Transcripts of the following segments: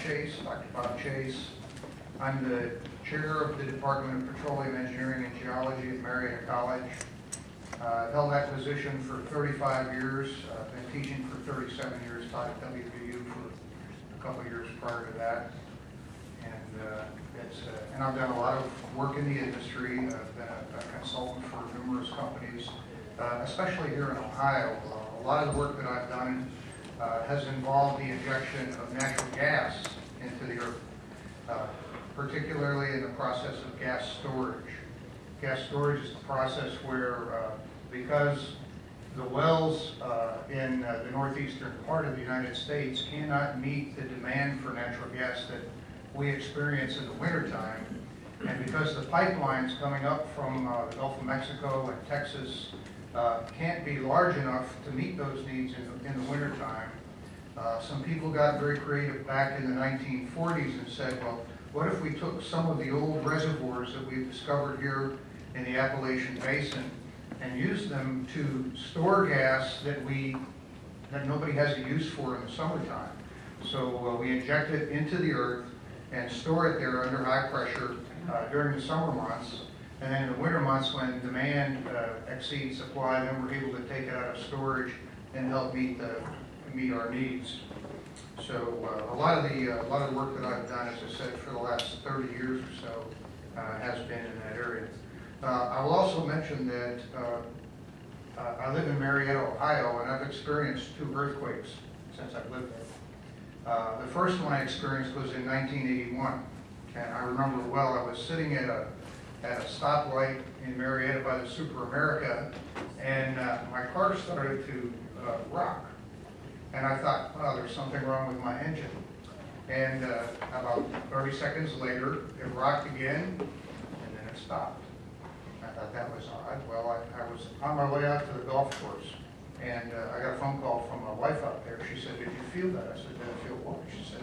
Chase, Dr. Bob Chase. I'm the chair of the Department of Petroleum Engineering and Geology at Marietta College. I've held that position for 35 years. I've been teaching for 37 years, taught at WVU for a couple of years prior to that. And I've done a lot of work in the industry. I've been a consultant for numerous companies, especially here in Ohio. A lot of the work that I've done has involved the injection of natural gas into the earth, particularly in the process of gas storage. Gas storage is the process where, because the wells in the northeastern part of the United States cannot meet the demand for natural gas that we experience in the wintertime, and because the pipelines coming up from the Gulf of Mexico and Texas can't be large enough to meet those needs in the wintertime, some people got very creative back in the 1940s and said, well, what if we took some of the old reservoirs that we've discovered here in the Appalachian Basin and used them to store gas that nobody has a use for in the summertime. So we inject it into the earth and store it there under high pressure during the summer months. And then in the winter months, when demand exceeds supply, then we're able to take it out of storage and help meet our needs. So a lot of the work that I've done, as I said, for the last 30 years or so, has been in that area. I will also mention that I live in Marietta, Ohio, and I've experienced 2 earthquakes since I've lived there. The first one I experienced was in 1981, and I remember well. I was sitting at a stoplight in Marietta by the Super America, and my car started to rock. And I thought, well, there's something wrong with my engine. And about 30 seconds later, it rocked again, and then it stopped. I thought that was odd. Well, I was on my way out to the golf course, and I got a phone call from my wife out there. She said, did you feel that? I said, did I feel what? She said,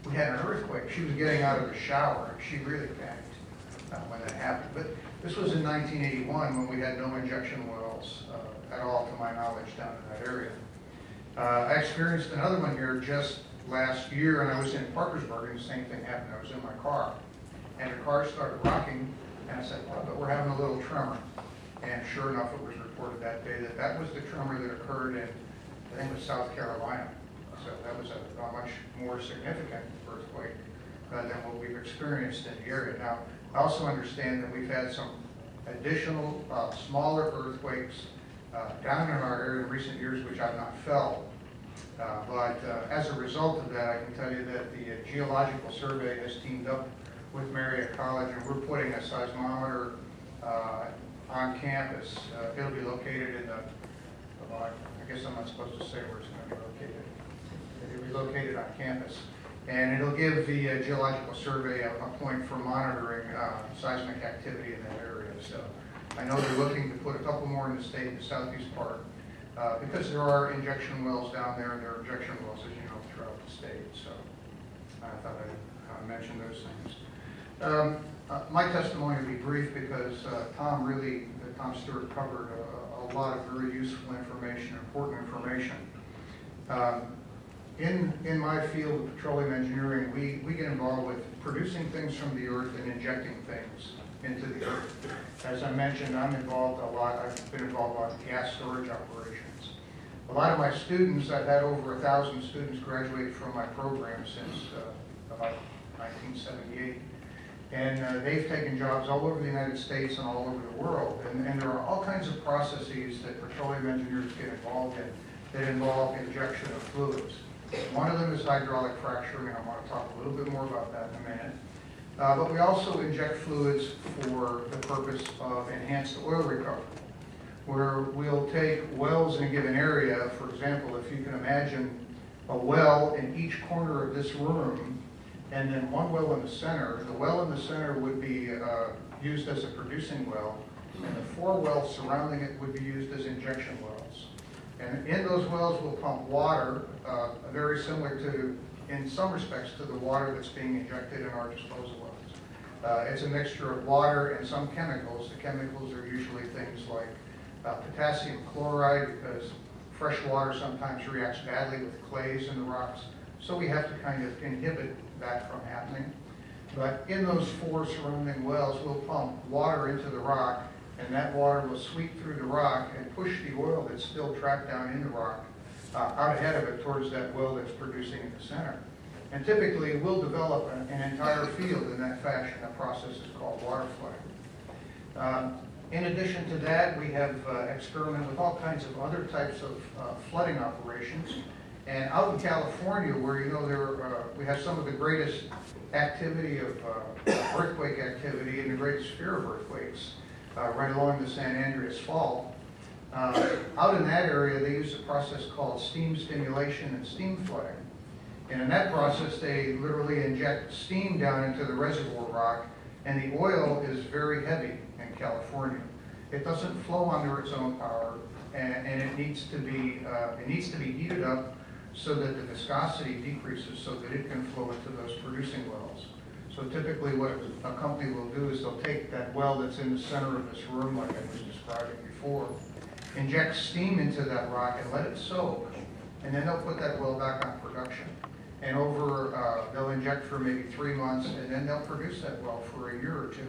we had an earthquake. She was getting out of the shower, and she really panicked when that happened. But this was in 1981 when we had no injection wells at all, to my knowledge, down in that area. I experienced another one here just last year, and I was in Parkersburg, and the same thing happened. I was in my car, and the car started rocking, and I said, well, but we're having a little tremor. And sure enough, it was reported that day that was the tremor that occurred in, I think it was South Carolina. So that was a much more significant earthquake than what we've experienced in the area. Now, I also understand that we've had some additional smaller earthquakes down in our area in recent years, which I've not felt. But as a result of that, I can tell you that the Geological Survey has teamed up with Marietta College, and we're putting a seismometer on campus. It'll be located in the, I guess I'm not supposed to say where it's going to be located. It'll be located on campus. And it'll give the Geological Survey a point for monitoring seismic activity in that area. So I know they're looking to put a couple more in the state, in the southeast part, because there are injection wells down there, and there are injection wells, as you know, throughout the state. So I thought I'd mention those things. My testimony will be brief because Tom Stewart covered a lot of very useful information, important information. In my field of petroleum engineering, we get involved with producing things from the earth and injecting things into the earth. As I mentioned, I'm involved a lot. I've been involved in a lot of gas storage operations. A lot of my students, I've had over 1,000 students graduate from my program since about 1978. And they've taken jobs all over the United States and all over the world. And there are all kinds of processes that petroleum engineers get involved in that involve injection of fluids. One of them is hydraulic fracturing, and I want to talk a little bit more about that in a minute. But we also inject fluids for the purpose of enhanced oil recovery, where we'll take wells in a given area. For example, if you can imagine a well in each corner of this room, and then one well in the center. The well in the center would be used as a producing well, and the 4 wells surrounding it would be used as injection wells. And in those wells, we'll pump water, very similar to, in some respects, to the water that's being injected in our disposal wells. It's a mixture of water and some chemicals. The chemicals are usually things like potassium chloride, because fresh water sometimes reacts badly with clays in the rocks. So we have to kind of inhibit that from happening. But in those 4 surrounding wells, we'll pump water into the rock, and that water will sweep through the rock and push the oil that's still trapped down in the rock out ahead of it towards that well that's producing in the center. And typically, we'll develop an entire field in that fashion. The process is called water flooding. In addition to that, we have experimented with all kinds of other types of flooding operations. And out in California, where we have some of the greatest activity of earthquake activity and the greatest fear of earthquakes, right along the San Andreas Fault. Out in that area, they use a process called steam stimulation and steam flooding. And in that process, they literally inject steam down into the reservoir rock, and the oil is very heavy in California. It doesn't flow under its own power, and it needs to be heated up so that the viscosity decreases so that it can flow into those producing wells. So typically what a company will do is they'll take that well that's in the center of this room, like I was describing before, inject steam into that rock and let it soak, and then they'll put that well back on production. And they'll inject for maybe 3 months, and then they'll produce that well for a year or 2.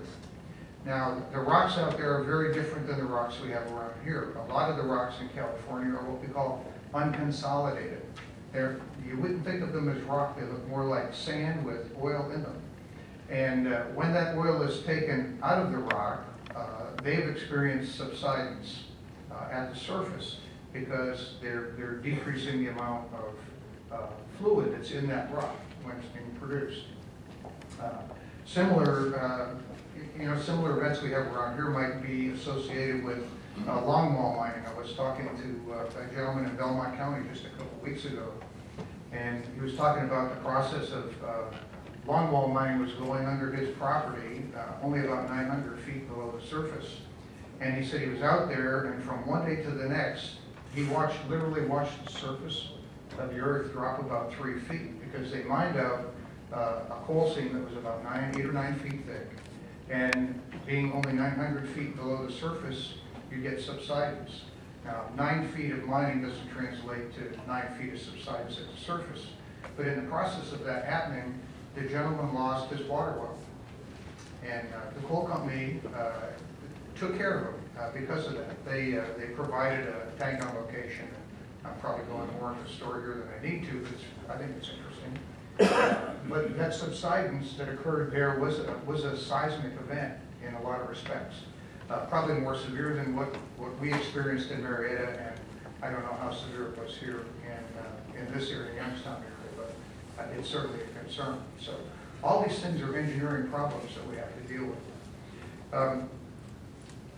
Now, the rocks out there are very different than the rocks we have around here. A lot of the rocks in California are what we call unconsolidated. You wouldn't think of them as rock. They look more like sand with oil in them. And when that oil is taken out of the rock, they've experienced subsidence at the surface because they're decreasing the amount of fluid that's in that rock when it's being produced. Similar events we have around here might be associated with longwall mining. I was talking to a gentleman in Belmont County just a couple weeks ago, and he was talking about the process of longwall mining was going under his property, only about 900 feet below the surface. And he said he was out there, and from one day to the next, he literally watched the surface of the earth drop about 3 feet because they mined out a coal seam that was about 8 or 9 feet thick. And being only 900 feet below the surface, you get subsidence. Now, 9 feet of mining doesn't translate to 9 feet of subsidence at the surface. But in the process of that happening, the gentleman lost his water well. And the coal company took care of him because of that. They provided a tank on location. I'm probably going more into the story here than I need to, but I think it's interesting. But that subsidence that occurred there was a seismic event in a lot of respects. Probably more severe than what we experienced in Marietta, and I don't know how severe it was here in this area, Youngstown area, but it's certainly a concern. So all these things are engineering problems that we have to deal with.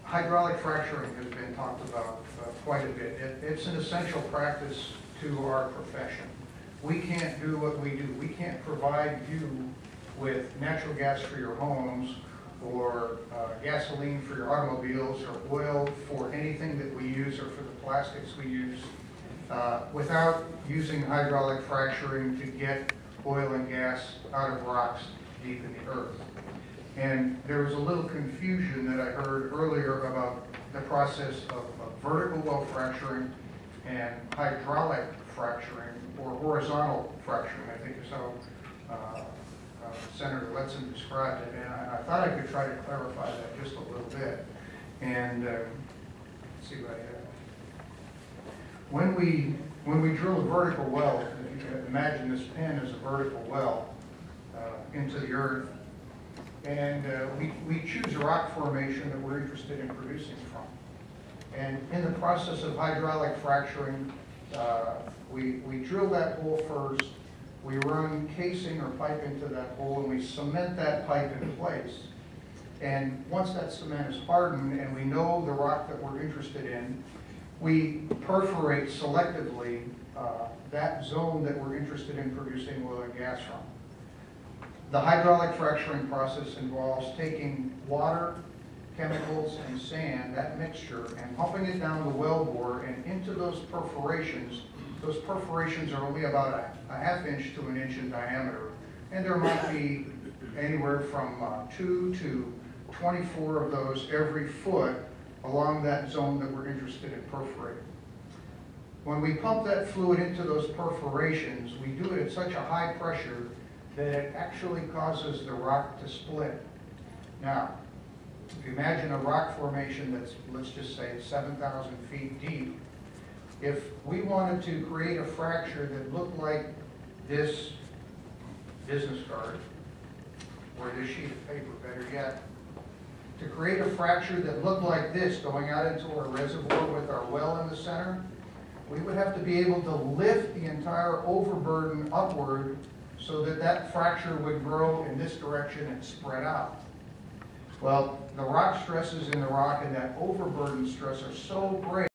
Hydraulic fracturing has been talked about quite a bit. It's an essential practice to our profession. We can't do what we do. We can't provide you with natural gas for your homes or gasoline for your automobiles or oil for anything that we use or for the plastics we use without using hydraulic fracturing to get oil and gas out of rocks deep in the earth. And there was a little confusion that I heard earlier about the process of vertical well fracturing and hydraulic fracturing, or horizontal fracturing, I think is how Senator Letson described it. And I thought I could try to clarify that just a little bit. And let's see what I have. When we drill a vertical well, if you can imagine this pen as a vertical well into the earth, and we choose a rock formation that we're interested in producing from. And in the process of hydraulic fracturing, we drill that hole first, we run casing or pipe into that hole, and we cement that pipe in place. And once that cement is hardened and we know the rock that we're interested in, we perforate selectively that zone that we're interested in producing oil and gas from. The hydraulic fracturing process involves taking water, chemicals, and sand, that mixture, and pumping it down the wellbore and into those perforations. Those perforations are only about a ½ inch to 1 inch in diameter, and there might be anywhere from 2 to 24 of those. those every foot along that zone that we're interested in perforating. When we pump that fluid into those perforations, we do it at such a high pressure that it actually causes the rock to split. Now, if you imagine a rock formation that's, let's just say, 7,000 feet deep, if we wanted to create a fracture that looked like this business card, or this sheet of paper, better yet, to create a fracture that looked like this going out into our reservoir with our well in the center, we would have to be able to lift the entire overburden upward so that that fracture would grow in this direction and spread out. Well, the rock stresses in the rock and that overburden stress are so great